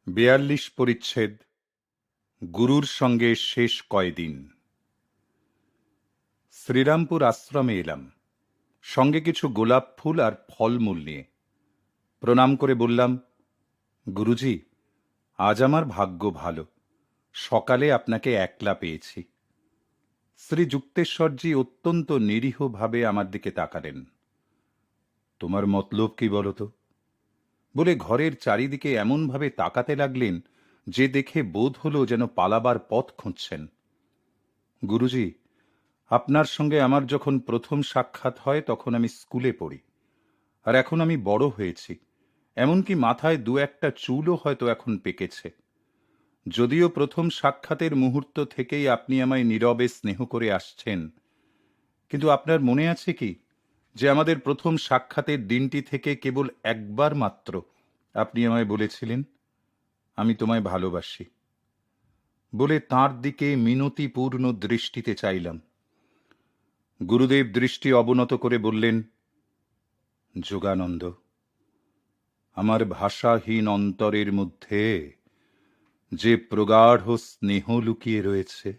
৪২ পরিচ্ছেদ গুরুর সঙ্গে শেষ কয়দিন। শ্রীরামপুর আশ্রমে এলাম, সঙ্গে কিছু গোলাপ ফুল আর ফলমূল নিয়ে। প্রণাম করে বললাম, গুরুজি, আজ আমার ভাগ্য ভালো, সকালে আপনাকে একলা পেয়েছি। শ্রী যুক্তেশ্বরজি অত্যন্ত নিরীহভাবে আমার দিকে তাকালেন। তোমার মতলব কি বলতো বলে ঘরের চারিদিকে এমনভাবে তাকাতে লাগলেন যে দেখে বোধ হলো যেন পালাবার পথ খুঁজছেন। গুরুজি, আপনার সঙ্গে আমার যখন প্রথম সাক্ষাৎ হয় তখন আমি স্কুলে পড়ি, আর এখন আমি বড় হয়েছি, এমনকি মাথায় দু একটা চুলও হয়তো এখন পেকেছে। যদিও প্রথম সাক্ষাতের মুহূর্ত থেকেই আপনি আমায় নীরবে স্নেহ করে আসছেন, কিন্তু আপনার মনে আছে কি যে আমাদের প্রথম সাক্ষাতের দিনটি থেকে কেবল একবার মাত্র আপনি আমায় বলেছিলেন, আমি তোমায় ভালোবাসি। বলে তাঁর দিকে মিনতিপূর্ণ দৃষ্টিতে চাইলাম। গুরুদেব দৃষ্টি অবনত করে বললেন, যোগানন্দ, আমার ভাষাহীন অন্তরের মধ্যে যে প্রগাঢ় স্নেহ লুকিয়ে রয়েছে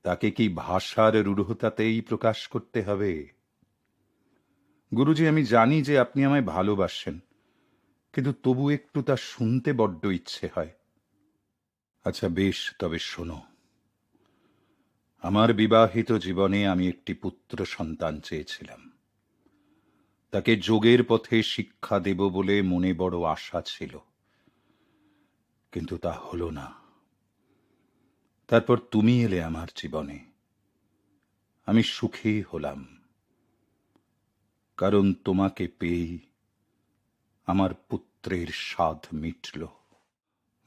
তাকে কি ভাষার রূঢ়তাতেই প্রকাশ করতে হবে? গুরুজি, আমি জানি যে আপনি আমায় ভালোবাসেন, কিন্তু তবু একটু তা শুনতে বড্ড ইচ্ছে হয়। আচ্ছা বেশ, তবে শোনো। আমার বিবাহিত জীবনে আমি একটি পুত্র সন্তান চেয়েছিলাম। তাকে যোগের পথে শিক্ষা দেব বলে মনে বড় আশা ছিল, কিন্তু তা হলো না। তারপর তুমি এলে আমার জীবনে, আমি সুখী হলাম, কারণ তোমাকে পেয়েই আমার পুত্রের স্বাদ মিটল।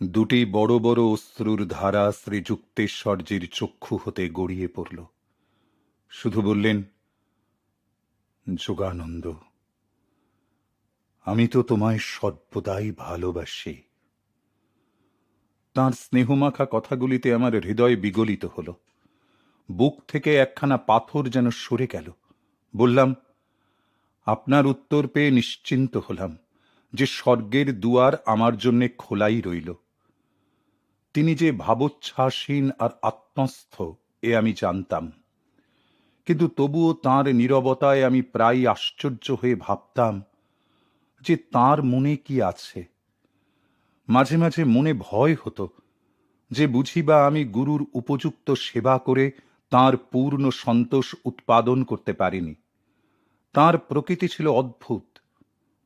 দুটি বড় বড় অশ্রুর ধারা শ্রীযুক্তেশ্বরজির চক্ষু হতে গড়িয়ে পড়ল। শুধু বললেন, যোগানন্দ, আমি তো তোমায় সর্বদাই ভালোবাসি। তাঁর স্নেহমাখা কথাগুলিতে আমার হৃদয় বিগলিত হল। বুক থেকে একখানা পাথর যেন সরে গেল। বললাম, আপনার উত্তর পেয়ে নিশ্চিন্ত হলাম যে স্বর্গের দুয়ার আমার জন্যে খোলাই রইল। তিনি যে ভাবোচ্ছ্বাসহীন আর আত্মস্থ এ আমি জানতাম, কিন্তু তবুও তাঁর নীরবতায় আমি প্রায় আশ্চর্য হয়ে ভাবতাম যে তাঁর মনে কি আছে। মাঝে মাঝে মনে ভয় হতো যে বুঝি বা আমি গুরুর উপযুক্ত সেবা করে তাঁর পূর্ণ সন্তোষ উৎপাদন করতে পারিনি। তাঁর প্রকৃতি ছিল অদ্ভুত,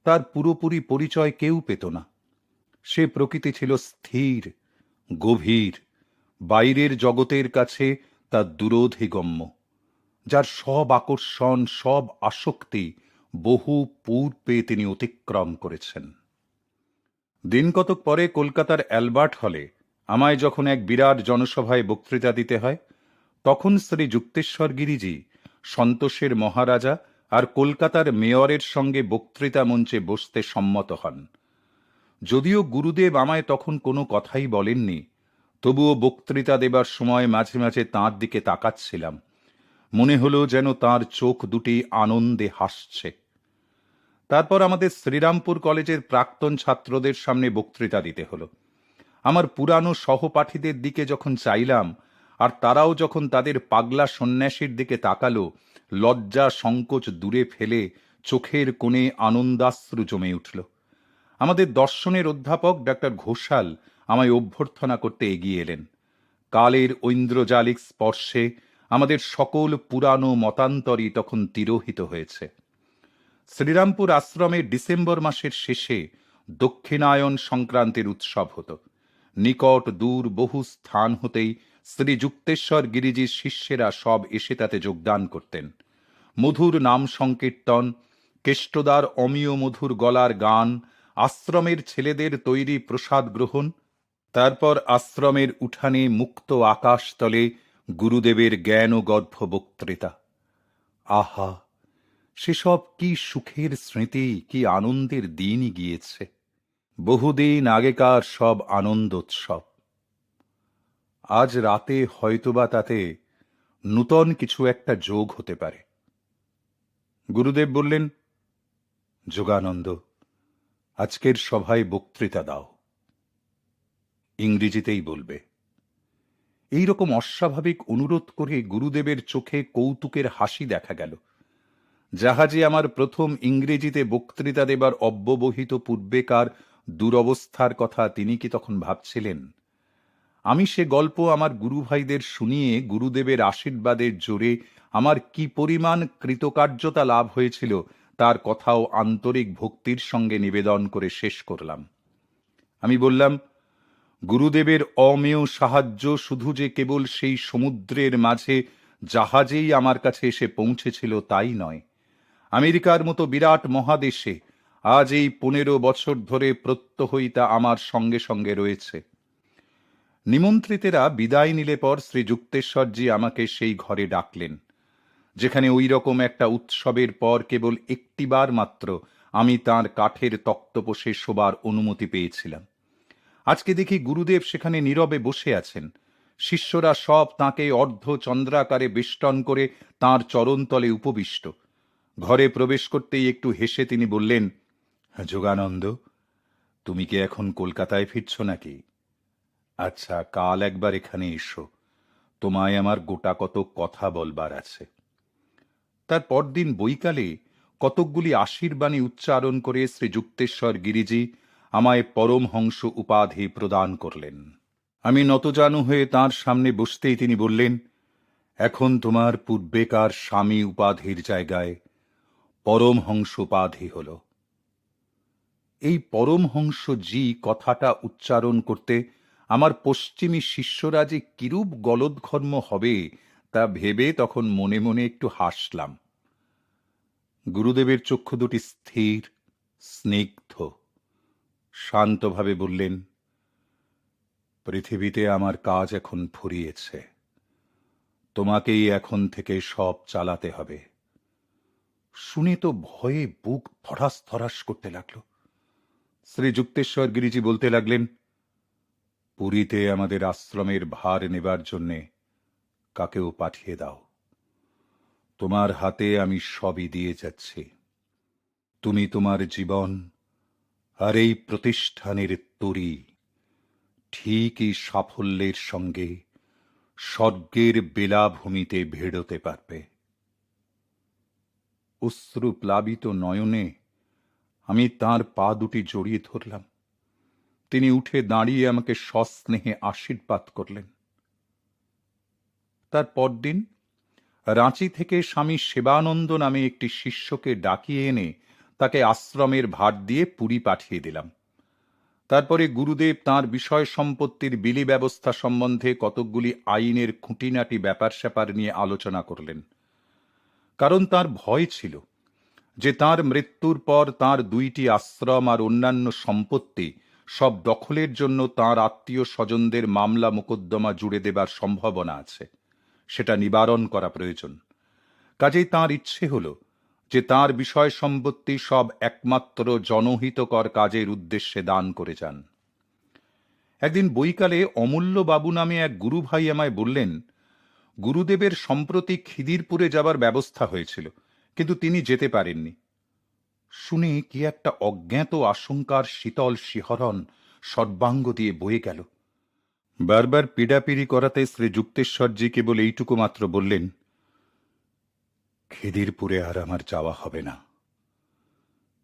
তার পুরোপুরি পরিচয় কেউ পেত না। সে প্রকৃতি ছিল স্থির, গভীর, বাইরের জগতের কাছে তা দূরধিগম্য, যার সব আকর্ষণ, সব আসক্তি বহু পূর্বে তিনি অতিক্রম করেছেন। দিন কতক পরে কলকাতার অ্যালবার্ট হলে আমায় যখন এক বিরাট জনসভায় বক্তৃতা দিতে হয়, তখন শ্রী যুক্তেশ্বর গিরিজি সন্তোষের মহারাজা আর কলকাতার মেয়রের সঙ্গে বক্তৃতা মঞ্চে বসতে সম্মত হন। যদিও গুরুদেব আমায় তখন কোনো কথাই বলেননি, তবুও বক্তৃতা দেবার সময় মাঝে মাঝে তাঁর দিকে তাকাচ্ছিলাম। মনে হলো যেন তাঁর চোখ দুটি আনন্দে হাসছে। তারপর আমাদের শ্রীরামপুর কলেজের প্রাক্তন ছাত্রদের সামনে বক্তৃতা দিতে হলো। আমার পুরানো সহপাঠীদের দিকে যখন চাইলাম, আর তারাও যখন তাদের পাগলা সন্ন্যাসীর দিকে তাকালো, লজ্জা সংকোচ দূরে ফেলে চোখের কোণে আনন্দাশ্রু জমে উঠল। আমাদের দর্শনের অধ্যাপক ডাক্তার ঘোষাল আমায় অভ্যর্থনা করতে এগিয়ে এলেন। কালের ঐন্দ্রজালিক স্পর্শে আমাদের সকল পুরানো মতান্তরই তখন তিরোহিত হয়েছে। শ্রীরামপুর আশ্রমে ডিসেম্বর মাসের শেষে দক্ষিণায়ন সংক্রান্তির উৎসব হতো। নিকট দূর বহু স্থান হতেই শ্রী যুক্তেশ্বর গিরিজির শিষ্যেরা সব এসে তাতে যোগদান করতেন। মধুর নাম সংকীর্তন, কেষ্টদার অমীয় মধুর গলার গান, আশ্রমের ছেলেদের তৈরি প্রসাদ গ্রহণ, তারপর আশ্রমের উঠানে মুক্ত আকাশতলে গুরুদেবের জ্ঞান ও গর্ভ বক্তৃতা। আহা, সেসব কি সুখের স্মৃতি, কি আনন্দের দিনই গিয়েছে। বহুদিন আগেকার সব আনন্দোৎসব আজ রাতে হয়তোবা তাতে নূতন কিছু একটা যোগ হতে পারে। গুরুদেব বললেন, যোগানন্দ, আজকের সভায় বক্তৃতা দাও। ইংরেজিতেই বলবে। এই রকম অস্বাভাবিক অনুরোধ করে গুরুদেবের চোখে কৌতুকের হাসি দেখা গেল। জাহাজে আমার প্রথম ইংরেজিতে বক্তৃতা দেবার অব্যবহিত পূর্বেকার দুরবস্থার কথা তিনি কি তখন ভাবছিলেন? আমি সে গল্প আমার গুরুভাইদের শুনিয়ে গুরুদেবের আশীর্বাদের জোরে আমার কি পরিমাণ কৃতকার্যতা লাভ হয়েছিল তার কথাও আন্তরিক ভক্তির সঙ্গে নিবেদন করে শেষ করলাম। আমি বললাম, গুরুদেবের অমেয় সাহায্য শুধু যে কেবল সেই সমুদ্রের মাঝে জাহাজেই আমার কাছে এসে পৌঁছেছিল তাই নয়, আমেরিকার মতো বিরাট মহাদেশে আজ এই 15 বছর ধরে প্রত্যহই তা আমার সঙ্গে সঙ্গে রয়েছে। নিমন্ত্রিতেরা বিদায় নিলে পর শ্রী যুক্তেশ্বরজি আমাকে সেই ঘরে ডাকলেন, যেখানে ওই রকম একটা উৎসবের পর কেবল একটিবার মাত্র আমি তাঁর কাঠের তক্তপোষে শোবার অনুমতি পেয়েছিলাম। আজকে দেখি গুরুদেব সেখানে নীরবে বসে আছেন। শিষ্যরা সব তাঁকে অর্ধ চন্দ্রাকারে বেষ্টন করে তাঁর চরণতলে উপবিষ্ট। ঘরে প্রবেশ করতেই একটু হেসে তিনি বললেন, যোগানন্দ, তুমি কি এখন কলকাতায় ফিরছ নাকি? আচ্ছা, কাল একবার এখানে এসো, তোমায় আমার গোটা কত কথা বলবার আছে। তার পরদিন বৈকালে কতকগুলি আশীর্বাণী উচ্চারণ করে শ্রী যুক্তেশ্বর গিরিজি আমায় পরমহংস উপাধি প্রদান করলেন। আমি নতজানু হয়ে তাঁর সামনে বসতেই তিনি বললেন, এখন তোমার পূর্বেকার স্বামী উপাধির জায়গায় পরমহংস উপাধি হল। এই পরমহংস জি কথাটা উচ্চারণ করতে আমার পশ্চিমী শিষ্যরা যে কিরূপ গলদঘর্ম হবে তা ভেবে তখন মনে মনে একটু হাসলাম। গুরুদেবের চক্ষু দুটি স্থির, স্নিগ্ধ, শান্তভাবে বললেন, পৃথিবীতে আমার কাজ এখন ফুরিয়েছে, তোমাকেই এখন থেকে সব চালাতে হবে। শুনে তো ভয়ে বুক ধড়াস ধড়াস করতে লাগলো। শ্রী যুক্তেশ্বর গিরিজি বলতে লাগলেন, পুরীতে আমাদের আশ্রমের ভার নেবার জন্যে কাকেও পাঠিয়ে দাও। তোমার হাতে আমি সবই দিয়ে যাচ্ছি। তুমি তোমার জীবন আর এই প্রতিষ্ঠানের তরী ঠিকই সাফল্যের সঙ্গে স্বর্গের বেলাভূমিতে ভেড়োতে পারবে। অশ্রু প্লাবিত নয়নে আমি তাঁর পা দুটি জড়িয়ে ধরলাম। তিনি উঠে দাঁড়িয়ে আমাকে সস্নেহে আশীর্বাদ করলেন। তার পরদিন রাঁচি থেকে স্বামী সেবানন্দ নামে একটি শিষ্যকে ডাকিয়ে এনে তাকে আশ্রমের ভার দিয়ে পুরী পাঠিয়ে দিলাম। তারপরে গুরুদেব তাঁর বিষয় সম্পত্তির বিলি ব্যবস্থা সম্বন্ধে কতকগুলি আইনের খুঁটিনাটি ব্যাপার স্যাপার নিয়ে আলোচনা করলেন। কারণ তাঁর ভয় ছিল যে তাঁর মৃত্যুর পর তাঁর 2টি আশ্রম আর অন্যান্য সম্পত্তি সব দখলের জন্য তাঁর আত্মীয় স্বজনদের মামলা মোকদ্দমা জুড়ে দেবার সম্ভাবনা আছে, সেটা নিবারণ করা প্রয়োজন। কাজেই তাঁর ইচ্ছে হল যে তাঁর বিষয় সম্পত্তি সব একমাত্র জনহিতকর কাজের উদ্দেশ্যে দান করে যান। একদিন বৈকালে অমূল্য বাবু নামে এক গুরুভাই আমায় বললেন, গুরুদেবের সম্প্রতি খিদিরপুরে যাবার ব্যবস্থা হয়েছিল, কিন্তু তিনি যেতে পারেননি। শুনে কি একটা অজ্ঞাত আশঙ্কার শীতল শিহরণ সর্বাঙ্গ দিয়ে বয়ে গেল। বারবার পীড়াপিড়ি করাতে শ্রী যুক্তেশ্বরজি কেবল এইটুকু মাত্র বললেন, খিদিরপুরে আর আমার যাওয়া হবে না।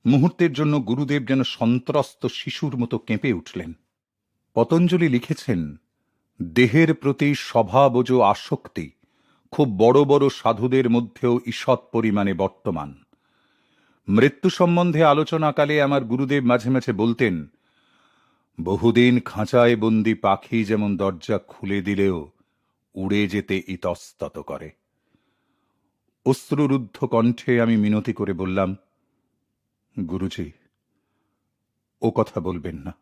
মুহূর্তের জন্য গুরুদেব যেন সন্ত্রস্ত শিশুর মতো কেঁপে উঠলেন। পতঞ্জলি লিখেছেন, দেহের প্রতি স্বভাবজ আসক্তি খুব বড় বড় সাধুদের মধ্যেও ঈষৎ পরিমাণে বর্তমান। মৃত্যু সম্বন্ধে আলোচনাকালে আমার গুরুদেব মাঝে মাঝে বলতেন, বহুদিন খাঁচায় বন্দি পাখি যেমন দরজা খুলে দিলেও উড়ে যেতে ইতস্তত করে। অশ্রুরুদ্ধ কণ্ঠে আমি মিনতি করে বললাম, গুরুজি, ও কথা বলবেন না,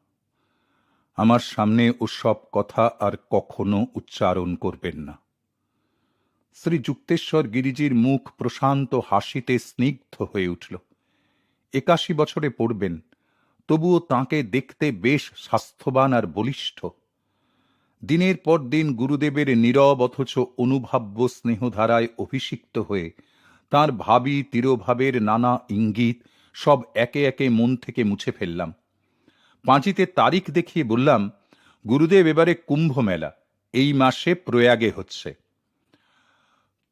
আমার সামনে ও সব কথা আর কখনো উচ্চারণ করবেন না। শ্রী যুক্তেশ্বর গিরিজির মুখ প্রশান্ত হাসিতে স্নিগ্ধ হয়ে উঠল। 81 বছরে পড়বেন, তবুও তাঁকে দেখতে বেশ স্বাস্থ্যবান আর বলিষ্ঠ। দিনের পর দিন গুরুদেবের নীরব অথচ অনুভাব্য স্নেহধারায় অভিষিক্ত হয়ে তাঁর ভাবী তিরোভাবের নানা ইঙ্গিত সব একে একে মন থেকে মুছে ফেললাম। পাঁজিতে তারিখ দেখিয়ে বললাম, গুরুদেব, এবারে কুম্ভ মেলা এই মাসে প্রয়াগে হচ্ছে।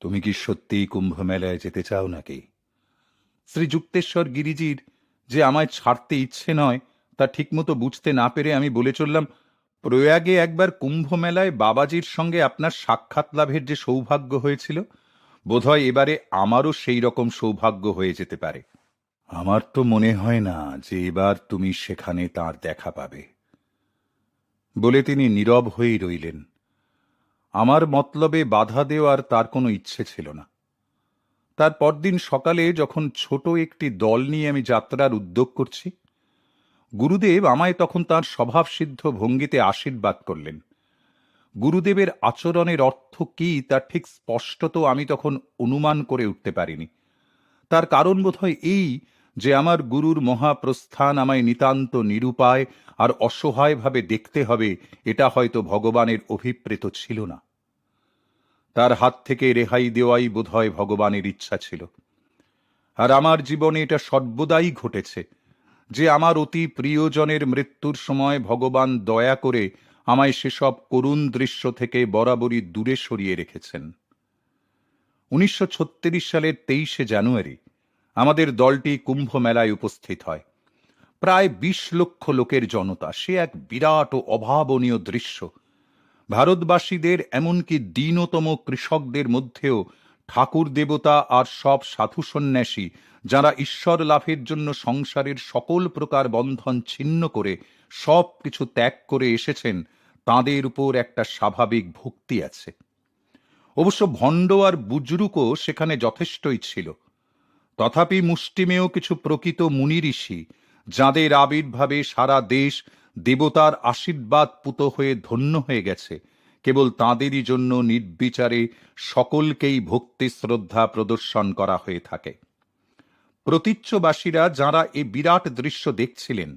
তুমি কি সত্যিই কুম্ভ মেলায় যেতে চাও নাকি? শ্রী যুক্তেশ্বর গিরিজির যে আমায় ছাড়তে ইচ্ছে নয় তা ঠিকমতো বুঝতে না পেরে আমি বলে চললাম, প্রয়াগে একবার কুম্ভ মেলায় বাবাজির সঙ্গে আপনার সাক্ষাৎ লাভের যে সৌভাগ্য হয়েছিল, বোধহয় এবারে আমারও সেই রকম সৌভাগ্য হয়ে যেতে পারে। আমার তো মনে হয় না যে এবার তুমি সেখানে তার দেখা পাবে, বলে তিনি নীরব হয়েই রইলেন। আমার মতলবে বাধা দেওয়ার তার কোনো ইচ্ছে ছিল না। তার পরদিন সকালে যখন ছোট একটি দল নিয়ে আমি যাত্রার উদ্যোগ করছি, গুরুদেব আমায় তখন তাঁর স্বভাবসিদ্ধ ভঙ্গিতে আশীর্বাদ করলেন। গুরুদেবের আচরণের অর্থ কি তা ঠিক স্পষ্টত আমি তখন অনুমান করে উঠতে পারিনি। তার কারণ বোধহয় এই যে আমার গুরুর মহাপ্রস্থান আমায় নিতান্ত নিরুপায় আর অসহায়ভাবে দেখতে হবে, এটা হয়তো ভগবানের অভিপ্রেত ছিল না। তার হাত থেকে রেহাই দেওয়াই বোধহয় ভগবানের ইচ্ছা ছিল। আর আমার জীবনে এটা সর্বদাই ঘটেছে যে আমার অতি প্রিয়জনের মৃত্যুর সময় ভগবান দয়া করে আমায় সেসব করুণ দৃশ্য থেকে বরাবরই দূরে সরিয়ে রেখেছেন। 1936 সালের 23শে জানুয়ারি আমাদের দলটি কুম্ভ মেলায় উপস্থিত হয়। প্রায় 20 লক্ষ লোকের জনতা, সে এক বিরাট ও অভাবনীয় দৃশ্য। ভারতবাসীদের, এমনকি দীনতম কৃষকদের মধ্যেও ঠাকুর দেবতা আর সব সাধু সন্ন্যাসী, যারা ঈশ্বর লাভের জন্য সংসারের সকল প্রকার বন্ধন ছিন্ন করে সব কিছু ত্যাগ করে এসেছেন, তাঁদের উপর একটা স্বাভাবিক ভক্তি আছে। অবশ্য ভণ্ড আর বুজরুকও সেখানে যথেষ্টই ছিল। তথাপি মুষ্টিমেয় কিছু প্রকৃত মুনি ঋষি, যাঁদের আবির্ভাবে সারা দেশ দেবতার আশীর্বাদ পুত হয়ে ধন্য হয়ে গেছে, কেবল তাঁদেরই জন্য নির্বিচারে সকলকেই ভক্তি শ্রদ্ধা প্রদর্শন করা হয়ে থাকে। প্রতীচ্যবাসীরা যাঁরা এ বিরাট দৃশ্য দেখছিলেন,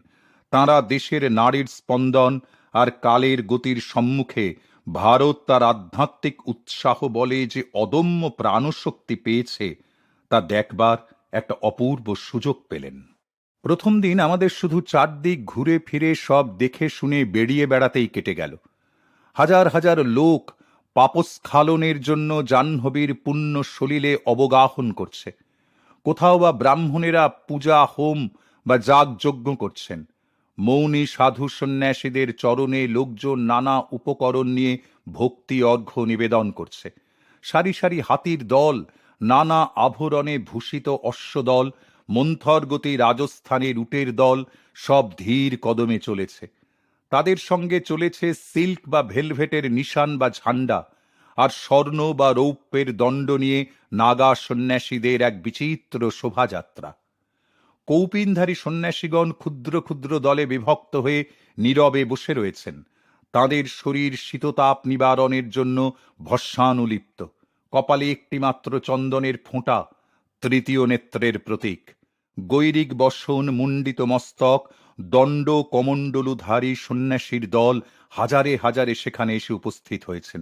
তাঁরা দেশের নারীর স্পন্দন আর কালের গতির সম্মুখে ভারত তার আধ্যাত্মিক উৎসাহ বলে যে অদম্য প্রাণশক্তি পেয়েছে, তা দেখবার একটা অপূর্ব সুযোগ পেলেন। প্রথম দিন আমাদের শুধু চারদিক ঘুরে ফিরে সব দেখে শুনে বেরিয়ে বেড়াতেই কেটে গেল। হাজার হাজার লোক পাপস্খালনের জন্য জাহ্নবীর পুণ্য সলিলে অবগাহন করছে। কোথাও বা ব্রাহ্মণেরা পূজা হোম বা যাগযজ্ঞ করছেন। মৌনী সাধু সন্ন্যাসীদের চরণে লোকজন নানা উপকরণ নিয়ে ভক্তি অর্ঘ্য নিবেদন করছে। সারি সারি হাতির দল, নানা আভরণে ভূষিত অশ্বদল, মন্থরগতি রাজস্থানের উটের দল সব ধীর কদমে চলেছে। তাদের সঙ্গে চলেছে সিল্ক বা ভেলভেটের নিশান বা ঝান্ডা, আর স্বর্ণ বা রৌপ্যের দণ্ড নিয়ে নাগা সন্ন্যাসীদের এক বিচিত্র শোভাযাত্রা। কৌপিনধারী সন্ন্যাসীগণ ক্ষুদ্র ক্ষুদ্র দলে বিভক্ত হয়ে নীরবে বসে রয়েছেন। তাঁদের শরীর শীততাপ নিবারণের জন্য ভস্মানুলিপ্ত। কপালে একটিমাত্র চন্দনের ফোঁটা, তৃতীয় নেত্রের প্রতীক। গৈরিক বসন, মুণ্ডিত মস্তক, দণ্ড কমণ্ডলুধারী সন্ন্যাসীর দল হাজারে হাজারে সেখানে এসে উপস্থিত হয়েছেন।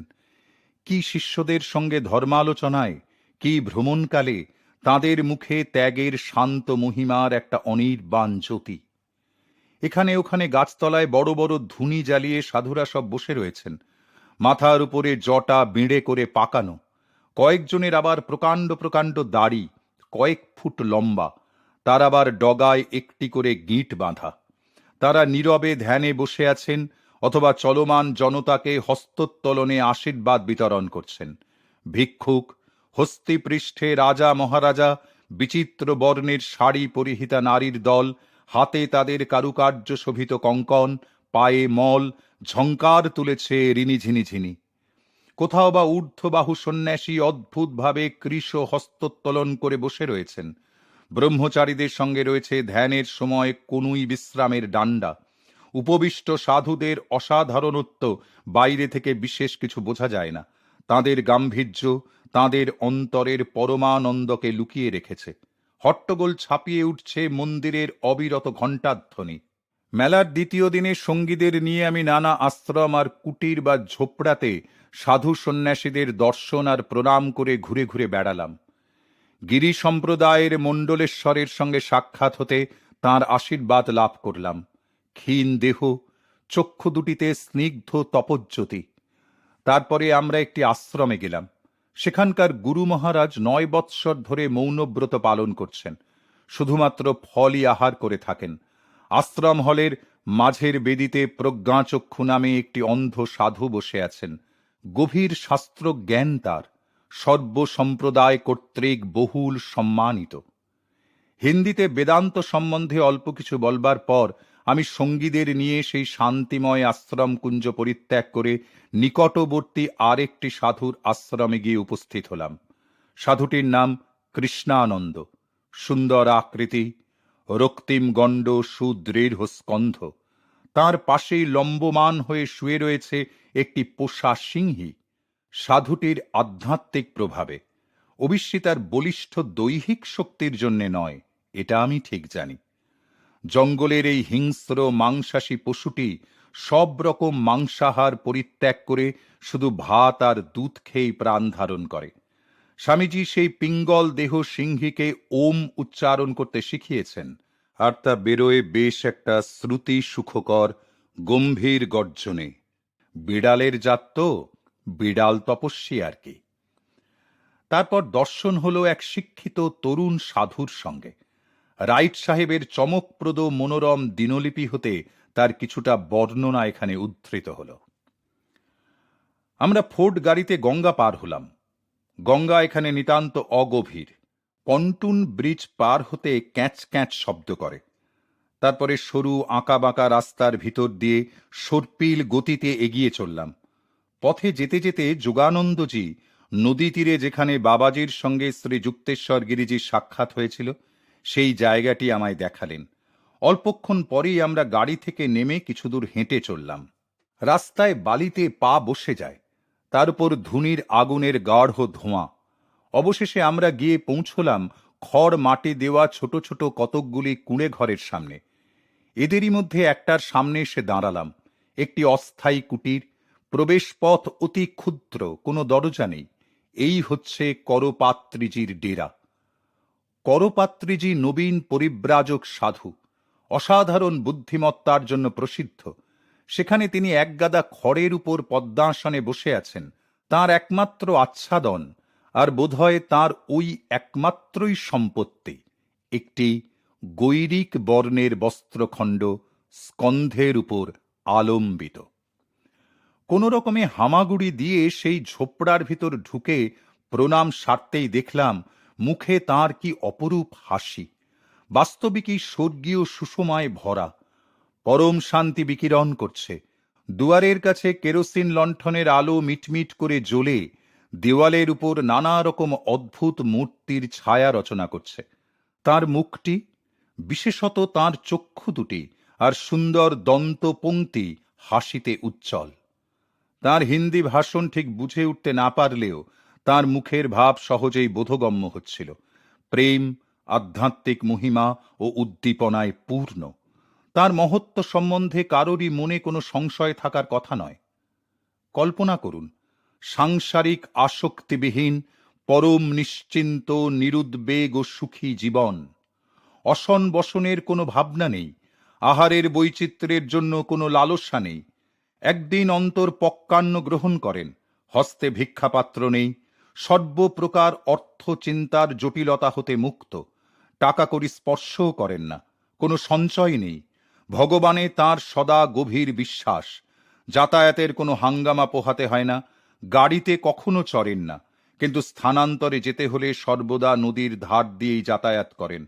কি শিষ্যদের সঙ্গে ধর্মালোচনায়, কি ভ্রমণকালে তাঁদের মুখে ত্যাগের শান্ত মহিমার একটা অনির্বাণ জ্যোতি। এখানে ওখানে গাছতলায় বড় বড় ধুনি জ্বালিয়ে সাধুরা সব বসে রয়েছেন, মাথার উপরে জটা বিঁড়ে করে পাকানো। কয়েকজনের আবার প্রকাণ্ড প্রকাণ্ড দাড়ি, কয়েক ফুট লম্বা, তার আবার ডগায় একটি করে গিঁট বাঁধা। তারা নীরবে ধ্যানে বসে আছেন অথবা চলমান জনতাকে হস্তোত্তোলনে আশীর্বাদ বিতরণ করছেন। ভিক্ষুক, হস্তিপৃষ্ঠে রাজা মহারাজা, বিচিত্র বর্ণের শাড়ি পরিহিতা নারীর দল, হাতে তাদের কারুকার্য শোভিত কঙ্কণ, পায়ে মল, ঝঙ্কার তুলেছে রিনি ঝিনি ঝিনি। কোথাও বা ঊর্ধ্ববাহু সন্ন্যাসী অদ্ভুতভাবে কৃশ হস্তোত্তোলন করে বসে রয়েছেন। ব্রহ্মচারীদের সঙ্গে রয়েছে ধ্যানের সময় কনুই বিশ্রামের ডান্ডা। উপবিষ্ট সাধুদের অসাধারণত্ব বাইরে থেকে বিশেষ কিছু বোঝা যায় না। তাঁদের গাম্ভীর্য তাঁদের অন্তরের পরমানন্দকে লুকিয়ে রেখেছে। হট্টগোল ছাপিয়ে উঠছে মন্দিরের অবিরত ঘণ্টাধ্বনি। মেলার দ্বিতীয় দিনে সঙ্গীদের নিয়ে আমি নানা আশ্রম আর কুটির বা ঝোপড়াতে সাধু সন্ন্যাসীদের দর্শন আর প্রণাম করে ঘুরে ঘুরে বেড়ালাম। গিরি সম্প্রদায়ের মণ্ডলেশ্বরের সঙ্গে সাক্ষাৎ হতে তাঁর আশীর্বাদ লাভ করলাম। ক্ষীণ দেহ, চক্ষু দুটিতে স্নিগ্ধ তপজ্যোতি। তারপরে আমরা একটি আশ্রমে গেলাম। সেখানকার গুরু মহারাজ 9 বৎসর ধরে মৌনব্রত পালন করছেন, শুধুমাত্র ফলই আহার করে থাকেন। আশ্রম হলের মাঝের বেদিতে প্রজ্ঞাচক্ষু নামে একটি অন্ধ সাধু বসে আছেন। গভীর শাস্ত্র জ্ঞান তার, সর্বসম্প্রদায় কর্তৃক বহুল সম্মানিত। হিন্দিতে বেদান্ত সম্বন্ধে অল্প কিছু বলবার পর আমি সঙ্গীদের নিয়ে সেই শান্তিময় আশ্রম কুঞ্জ পরিত্যাগ করে নিকটবর্তী আরেকটি সাধুর আশ্রমে গিয়ে উপস্থিত হলাম। সাধুটির নাম কৃষ্ণানন্দ। সুন্দর আকৃতি, রক্তিম গণ্ড, সুদৃঢ় স্কন্ধ। তাঁর পাশেই লম্বমান হয়ে শুয়ে রয়েছে একটি পোষা সিংহী। সাধুটির আধ্যাত্মিক প্রভাবে, অবশ্যই তার বলিষ্ঠ দৈহিক শক্তির জন্যে নয়, এটা আমি ঠিক জানি। জঙ্গলের এই হিংস্র মাংসাশী পশুটি সব রকম মাংসাহার পরিত্যাগ করে শুধু ভাত আর দুধ খেয়েই প্রাণ ধারণ করে। স্বামীজি সেই পিঙ্গল দেহ সিংহীকে ওম উচ্চারণ করতে শিখিয়েছেন, আর তা বেরোয় বেশ একটা শ্রুতি সুখকর গম্ভীর গর্জনে। বিড়ালের জাত তো, বিড়াল তপস্বী আর কি। তারপর দর্শন হলো এক শিক্ষিত তরুণ সাধুর সঙ্গে। রাইট সাহেবের চমকপ্রদ মনোরম দিনলিপি হতে তার কিছুটা বর্ণনা এখানে উদ্ধৃত হল। আমরা ফোর্ড গাড়িতে গঙ্গা পার হলাম। গঙ্গা এখানে নিতান্ত অগভীর। পন্টুন ব্রিজ পার হতে ক্যাঁচ ক্যাঁচ শব্দ করে। তারপরে সরু আঁকাবাঁকা রাস্তার ভিতর দিয়ে সর্পিল গতিতে এগিয়ে চললাম। পথে যেতে যেতে যোগানন্দজি নদী তীরে যেখানে বাবাজির সঙ্গে শ্রী যুক্তেশ্বর গিরিজির সাক্ষাৎ হয়েছিল সেই জায়গাটি আমায় দেখালেন। অল্পক্ষণ পরেই আমরা গাড়ি থেকে নেমে কিছু দূর হেঁটে চললাম। রাস্তায় বালিতে পা বসে যায়, তার উপর ধুনির আগুনের গাঢ় ধোঁয়া। অবশেষে আমরা গিয়ে পৌঁছলাম খড় মাটি দেওয়া ছোট ছোট কতকগুলি কুঁড়ে ঘরের সামনে। এদেরই মধ্যে একটার সামনে এসে দাঁড়ালাম। একটি অস্থায়ী কুটির, প্রবেশ পথ অতি ক্ষুদ্র, কোনো দরজা নেই। এই হচ্ছে করপাত্রীজির ডেরা। করপাত্রীজি নবীন পরিব্রাজক সাধু, অসাধারণ বুদ্ধিমত্তার জন্য প্রসিদ্ধ। সেখানে তিনি একগাদা খড়ের উপর পদ্মাসনে বসে আছেন। তাঁর একমাত্র আচ্ছাদন, আর বোধহয় তাঁর ওই একমাত্রই সম্পত্তি, একটি গৈরিক বর্ণের বস্ত্রখণ্ড স্কন্ধের উপর আলম্বিত। কোনো রকমে হামাগুড়ি দিয়ে সেই ঝোপড়ার ভিতর ঢুকে প্রণাম সারতেই দেখলাম মুখে তাঁর কি অপরূপ হাসি। বাস্তবিকই স্বর্গীয় সুষমায় ভরা। পরম শান্তি বিকিরণ করছে। দুয়ারের কাছে কেরোসিন লণ্ঠনের আলো মিটমিট করে জ্বলে দেওয়ালের উপর নানা রকম অদ্ভুত মূর্তির ছায়া রচনা করছে। তার মুখটি, বিশেষত তার চক্ষু দুটি আর সুন্দর দন্তপংক্তি হাসিতে উজ্জ্বল। তার হিন্দি ভাষণ ঠিক বুঝে উঠতে না পারলেও তার মুখের ভাব সহজেই বোধগম্য হচ্ছিল। প্রেম, আধ্যাত্মিক মহিমা ও উদ্দীপনায় পূর্ণ। তার মহত্ব সম্বন্ধে কারোরই মনে কোনো সংশয় থাকার কথা নয়। কল্পনা করুন, সাংসারিক আসক্তিবিহীন পরম নিশ্চিন্ত নিরুদ্বেগ ও সুখী জীবন। অসন বসনের কোনো ভাবনা নেই, আহারের বৈচিত্র্যের জন্য কোনো লালসা নেই। একদিন অন্তর পক্কান্ন গ্রহণ করেন, হস্তে ভিক্ষাপাত্র নেই, সর্বপ্রকার অর্থ চিন্তার জটিলতা হতে মুক্ত। টাকা কড়ি স্পর্শও করেন না, কোনো সঞ্চয় নেই। ভগবানে তাঁর সদা গভীর বিশ্বাস। যাতায়াতের কোনো হাঙ্গামা পোহাতে হয় না, গাড়িতে কখনো চড়েন না, কিন্তু স্থানান্তরে যেতে হলে সর্বদা নদীর ধার দিয়েই যাতায়াত করেন।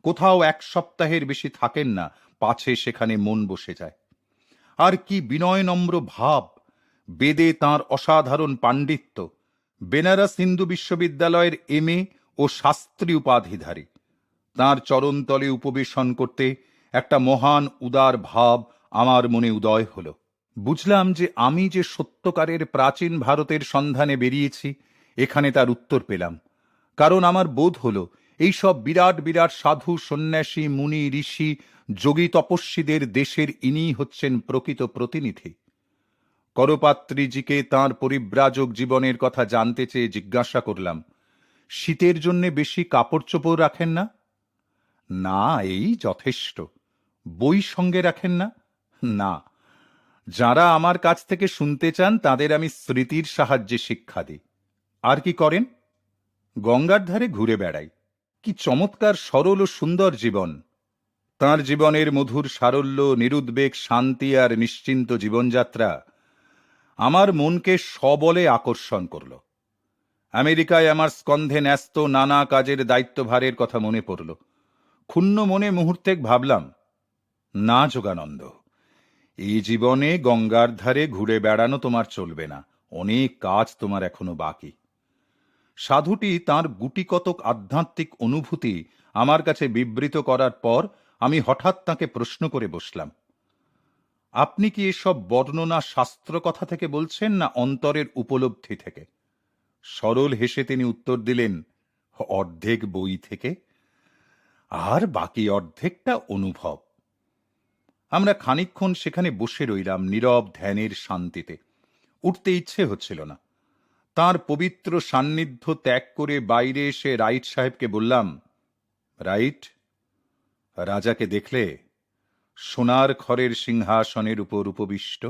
কোথাও 1 সপ্তাহের বেশি থাকেন না, পাছে সেখানে মন বসে যায়। আর কি বিনয় নম্র ভাব! বেদে তাঁর অসাধারণ পাণ্ডিত্য। বেনারস হিন্দু বিশ্ববিদ্যালয়ের MA ও শাস্ত্রী উপাধিধারী। তাঁর চরণতলে উপবেশন করতে একটা মহান উদার ভাব আমার মনে উদয় হল। বুঝলাম যে আমি যে সত্যকারের প্রাচীন ভারতের সন্ধানে বেরিয়েছি, এখানে তার উত্তর পেলাম। কারণ আমার বোধ হল এইসব বিরাট বিরাট সাধু, সন্ন্যাসী, মুনি, ঋষি, যোগী, তপস্বীদের দেশের ইনি হচ্ছেন প্রকৃত প্রতিনিধি। করপাত্রীজিকে তাঁর পরিব্রাজক জীবনের কথা জানতে চেয়ে জিজ্ঞাসা করলাম, শীতের জন্যে বেশি কাপড় চোপড় রাখেন না? না, এই যথেষ্ট। বই সঙ্গে রাখেন না? না। যারা আমার কাছ থেকে শুনতে চান তাদের আমি স্মৃতির সাহায্যে শিক্ষা দিই। আর কি করেন? গঙ্গার ধারে ঘুরে বেড়াই। কি চমৎকার সরল ও সুন্দর জীবন! তাঁর জীবনের মধুর সারল্য, নিরুদ্বেগ শান্তি আর নিশ্চিন্ত জীবনযাত্রা আমার মনকে সবলে আকর্ষণ করল। আমেরিকায় আমার স্কন্ধে ন্যস্ত নানা কাজের দায়িত্বভারের কথা মনে পড়ল। ক্ষুণ্ণ মনে মুহূর্তেক ভাবলাম, না যোগানন্দ, এই জীবনে গঙ্গার ধারে ঘুরে বেড়ানো তোমার চলবে না, অনেক কাজ তোমার এখনো বাকি। সাধুটি তাঁর গুটিকতক আধ্যাত্মিক অনুভূতি আমার কাছে বিবৃত করার পর আমি হঠাৎ তাকে প্রশ্ন করে বসলাম, আপনি কি এসব বর্ণনা শাস্ত্র কথা থেকে বলছেন না অন্তরের উপলব্ধি থেকে? সরল হেসে তিনি উত্তর দিলেন, অর্ধেক বই থেকে, আর বাকি অর্ধেকটা অনুভব। আমরা খানিকক্ষণ সেখানে বসে রইলাম নীরব ধ্যানের শান্তিতে। উঠতে ইচ্ছে হচ্ছিল না। তার পবিত্র সান্নিধ্য ত্যাগ করে বাইরে এসে রাইট সাহেবকে বললাম, রাইট, রাজাকে দেখলে? সোনার খড়ের সিংহাসনের উপর উপবিষ্ট।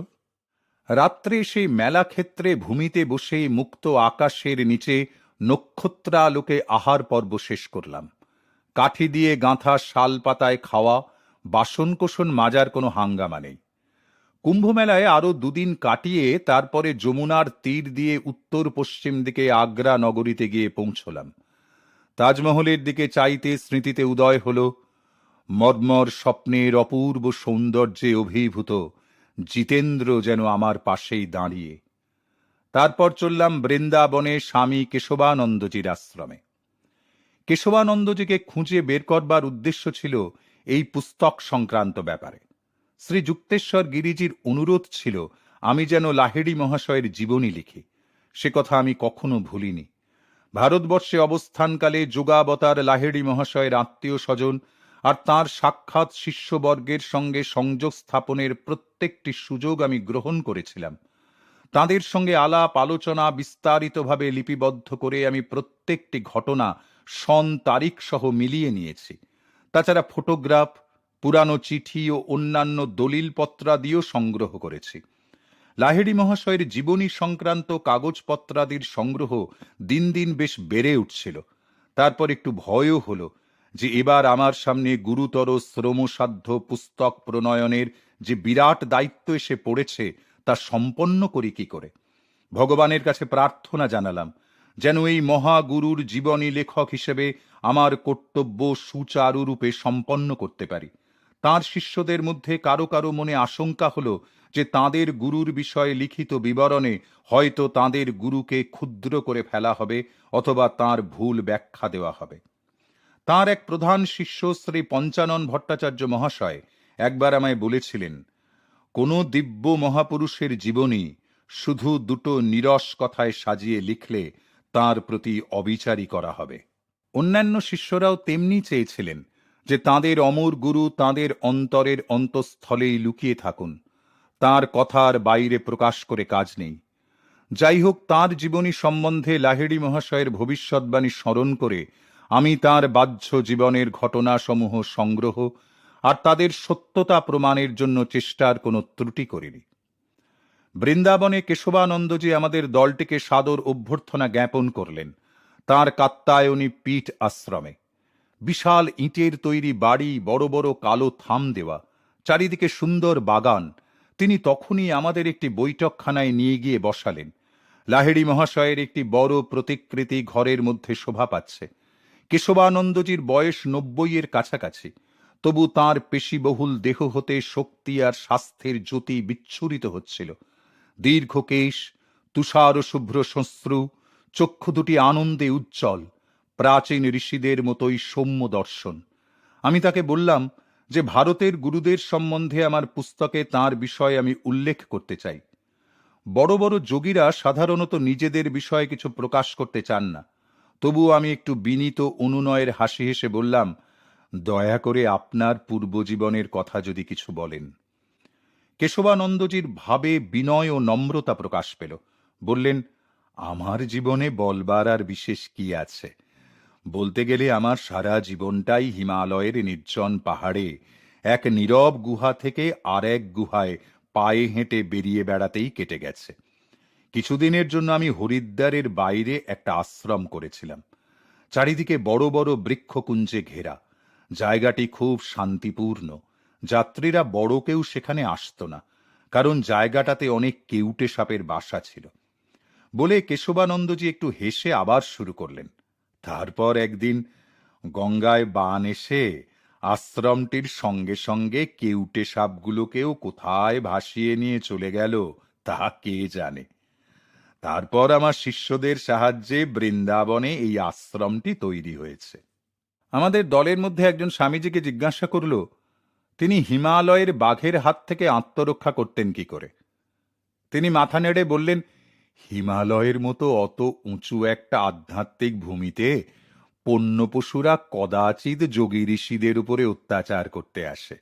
রাত্রে সেই মেলা ক্ষেত্রে ভূমিতে বসে মুক্ত আকাশের নিচে নক্ষত্রালোকে আহার পর্ব শেষ করলাম। কাঠি দিয়ে গাঁথা শাল পাতায় খাওয়া, বাসনকোসন মাজার কোনো হাঙ্গামা নেই। কুম্ভমেলায় আরো দুদিন কাটিয়ে তারপরে যমুনার তীর দিয়ে উত্তর পশ্চিম দিকে আগ্রা নগরীতে গিয়ে পৌঁছলাম। তাজমহলের দিকে চাইতে স্মৃতিতে উদয় হল মর্মর স্বপ্নের অপূর্ব সৌন্দর্যে অভিভূত জিতেন্দ্র যেন আমার পাশেই দাঁড়িয়ে। তারপর চললাম বৃন্দাবনে স্বামী কেশবানন্দজির আশ্রমে। কেশবানন্দজিকে খুঁজে বের করবার উদ্দেশ্য ছিল এই পুস্তক সংক্রান্ত ব্যাপারে। শ্রী যুক্তেশ্বর গিরিজির অনুরোধ ছিল আমি যেন লাহিড়ী মহাশয়ের জীবনী লিখি। সে কথা আমি কখনো ভুলিনি। ভারতবর্ষে অবস্থানকালে যোগাবতার লাহিড়ী মহাশয়ের আত্মীয় স্বজন আর তাঁর সাক্ষাৎ শিষ্যবর্গের সঙ্গে সংযোগ স্থাপনের প্রত্যেকটি সুযোগ আমি গ্রহণ করেছিলাম। তাঁদের সঙ্গে আলাপ আলোচনা বিস্তারিতভাবে লিপিবদ্ধ করে আমি প্রত্যেকটি ঘটনা সন তারিখ সহ মিলিয়ে নিয়েছি। তাছাড়া ফটোগ্রাফ, পুরানো চিঠি ও অন্যান্য দলিলপত্রাদিও সংগ্রহ করেছি। লাহিড়ী মহাশয়ের জীবনী সংক্রান্ত কাগজপত্রাদির সংগ্রহ দিন দিন বেশ বেড়ে উঠছিল। তারপর একটু ভয়ও হলো যে এবার আমার সামনে গুরুতর শ্রমসাধ্য পুস্তক প্রণয়নের যে বিরাট দায়িত্ব এসে পড়েছে তা সম্পন্ন করি কি করে। ভগবানের কাছে প্রার্থনা জানালাম যেন এই মহাগুরুর জীবনী লেখক হিসেবে আমার কর্তব্য সুচারুরূপে সম্পন্ন করতে পারি। তাঁর শিষ্যদের মধ্যে কারো কারো মনে আশঙ্কা হলো যে তাঁদের গুরুর বিষয়ে লিখিত বিবরণে হয়তো তাঁদের গুরুকে ক্ষুদ্র করে ফেলা হবে অথবা তাঁর ভুল ব্যাখ্যা দেওয়া হবে। তাঁর এক প্রধান শিষ্য শ্রী পঞ্চানন ভট্টাচার্য মহাশয় একবার আমায় বলেছিলেন, কোনো দিব্য মহাপুরুষের জীবনী শুধু দুটো নিরস কথায় সাজিয়ে লিখলে তাঁর প্রতি অবিচারী করা হবে। অন্যান্য শিষ্যরাও তেমনি চেয়েছিলেন যে তাঁদের অমর গুরু তাঁদের অন্তরের অন্তঃস্থলেই লুকিয়ে থাকুন, তাঁর কথার বাইরে প্রকাশ করে কাজ নেই। যাই হোক, তাঁর জীবনী সম্বন্ধে লাহিড়ী মহাশয়ের ভবিষ্যৎবাণী স্মরণ করে আমি তাঁর বাহ্য জীবনের ঘটনাসমূহ সংগ্রহ আর তাদের সত্যতা প্রমাণের জন্য চেষ্টার কোনো ত্রুটি করিনি। বৃন্দাবনে কেশবানন্দজি আমাদের দলটিকে সাদর অভ্যর্থনা জ্ঞাপন করলেন তাঁর কাত্যায়নী পীঠ আশ্রমে। বিশাল ইটের তৈরি বাড়ি, বড় বড় কালো থাম দেওয়া, চারিদিকে সুন্দর বাগান। তিনি তখনই আমাদের একটি বৈঠকখানায় নিয়ে গিয়ে বসালেন। লাহিড়ী মহাশয়ের একটি বড় প্রতিকৃতি ঘরের মধ্যে শোভা পাচ্ছে। কেশবানন্দজির বয়স 90-এর কাছাকাছি, তবু তাঁর পেশিবহুল দেহ হতে শক্তি আর স্বাস্থ্যের জ্যোতি বিচ্ছুরিত হচ্ছিল। দীর্ঘ কেশ, তুষার শুভ্র শ্মশ্রু, চক্ষু দুটি আনন্দে উজ্জ্বল, প্রাচীন ঋষিদের মতোই সৌম্য দর্শন। আমি তাকে বললাম যে ভারতের গুরুদের সম্বন্ধে আমার পুস্তকে তাঁর বিষয়ে আমি উল্লেখ করতে চাই। বড় বড় যোগীরা সাধারণত নিজেদের বিষয়ে কিছু প্রকাশ করতে চান না। তবুও আমি একটু বিনীত অনুনয়ের হাসি হেসে বললাম, দয়া করে আপনার পূর্বজীবনের কথা যদি কিছু বলেন। কেশবানন্দজির ভাবে বিনয় ও নম্রতা প্রকাশ পেল। বললেন, আমার জীবনে বলবার আর বিশেষ কি আছে? বলতে গেলে আমার সারা জীবনটাই হিমালয়ের নির্জন পাহাড়ে এক নীরব গুহা থেকে আর এক গুহায় পায়ে হেঁটে বেরিয়ে বেড়াতেই কেটে গেছে। কিছুদিনের জন্য আমি হরিদ্বারের বাইরে একটা আশ্রম করেছিলাম। চারিদিকে বড় বড় বৃক্ষকুঞ্জে ঘেরা। জায়গাটি খুব শান্তিপূর্ণ। যাত্রীরা বড় কেউ সেখানে আসত না, কারণ জায়গাটাতে অনেক কেউটে সাপের বাসা ছিল। বলে কেশবানন্দজি একটু হেসে আবার শুরু করলেন। তারপর একদিন গঙ্গায় বান এসে আশ্রমটির সঙ্গে সঙ্গে কেউটে সাপগুলোকেও কোথায় ভাসিয়ে নিয়ে চলে গেল তা কে জানে। তারপর আমার শিষ্যদের সাহায্যে বৃন্দাবনে এই আশ্রমটি তৈরি হয়েছে। আমাদের দলের মধ্যে একজন স্বামীজিকে জিজ্ঞাসা করল, তিনি হিমালয়ের বাঘের হাত থেকে আত্মরক্ষা করতেন কি করে? তিনি মাথা নেড়ে বললেন, হিমালয়ের মতো অত উঁচু একটা আধ্যাত্মিক ভূমিতে বন্য পশুরা কদাচিৎ যোগী ঋষিদের উপরে অত্যাচার করতে আসে।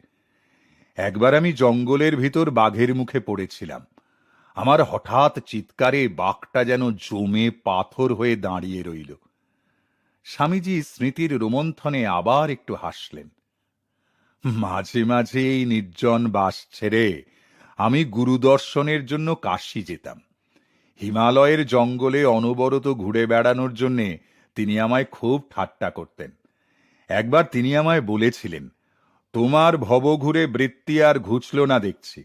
একবার আমি জঙ্গলের ভিতর বাঘের মুখে পড়েছিলাম। আমার হঠাৎ চিৎকারে বাঘটা যেন জমে পাথর হয়ে দাঁড়িয়ে রইল। স্বামীজি স্মৃতির রোমন্থনে আবার একটু হাসলেন। মাঝে মাঝে এই নির্জন বাস ছেড়ে আমি গুরুদর্শনের জন্য কাশী যেতাম। হিমালয়ের জঙ্গলে অনবরত ঘুরে বেড়ানোর জন্যে তিনি আমায় খুব ঠাট্টা করতেন। একবার তিনি আমায় বলেছিলেন, তোমার ভবঘুরে বৃত্তি আর ঘুচল না দেখছি,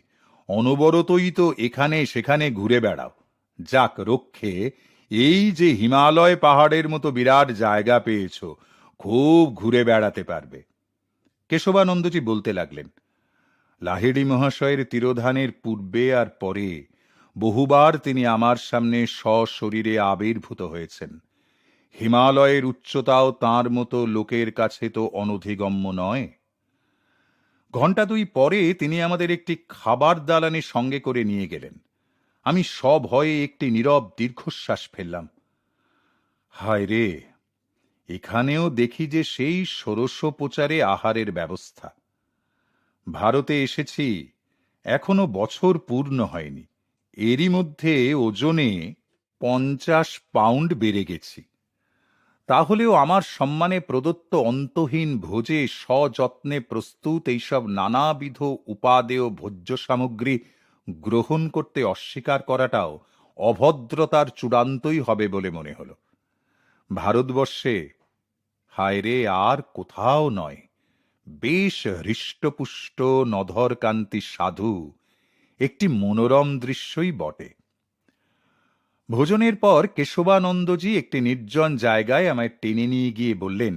অনবরতই তো এখানে সেখানে ঘুরে বেড়াও। যাক রক্ষে, এই যে হিমালয় পাহাড়ের মতো বিরাট জায়গা পেয়েছ, খুব ঘুরে বেড়াতে পারবে। কেশবানন্দজি বলতে লাগলেন, লাহিড়ী মহাশয়ের তিরোধানের পূর্বে আর পরে বহুবার তিনি আমার সামনে সশরীরে আবির্ভূত হয়েছেন। হিমালয়ের উচ্চতাও তাঁর মতো লোকের কাছে তো অনধিগম্য নয়। ঘণ্টা দুই পরে তিনি আমাদের একটি খাবার দালানে সঙ্গে করে নিয়ে গেলেন। আমি সভয়ে একটি নীরব দীর্ঘশ্বাস ফেললাম। হায় রে, এখানেও দেখি যে সেই ষোড়শোপচারে আহারের ব্যবস্থা। ভারতে এসেছি, এখনো বছর পূর্ণ হয়নি, এরই মধ্যে ওজনে 50 পাউন্ড বেড়ে গেছি। তাহলেও আমার সম্মানে প্রদত্ত অন্তহীন ভোজে সযত্নে প্রস্তুত এইসব নানাবিধ উপাদেয় ভোজ্য সামগ্রী গ্রহণ করতে অস্বীকার করাটাও অভদ্রতার চূড়ান্তই হবে বলে মনে হল। ভারতবর্ষে, হায় রে, আর কোথাও নয়, বেশ হৃষ্টপুষ্ট নধরকান্তি সাধু একটি মনোরম দৃশ্যই বটে। ভোজনের পর কেশবানন্দজি একটি নির্জন জায়গায় আমায় টেনে নিয়ে গিয়ে বললেন,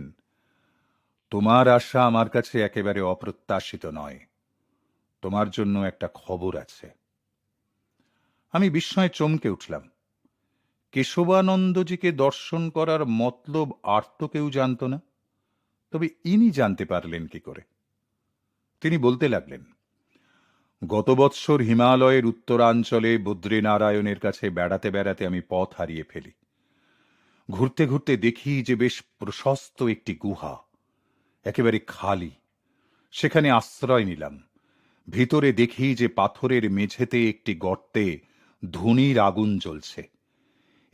তোমার আশা আমার কাছে একেবারে অপ্রত্যাশিত নয়, তোমার জন্য একটা খবর আছে। আমি বিস্ময়ে চমকে উঠলাম। কেশবানন্দজিকে দর্শন করার মতলব আর তো কেউ জানত না, তবে ইনি জানতে পারলেন কি করে? তিনি বলতে লাগলেন, গত বৎসর হিমালয়ের উত্তরাঞ্চলে বদ্রীনারায়ণের কাছে বেড়াতে বেড়াতে আমি পথ হারিয়ে ফেলি। ঘুরতে ঘুরতে দেখি যে বেশ প্রশস্ত একটি গুহা, একেবারে খালি। সেখানে আশ্রয় নিলাম। ভিতরে দেখি যে পাথরের মেঝেতে একটি গর্তে ধুনির আগুন জ্বলছে।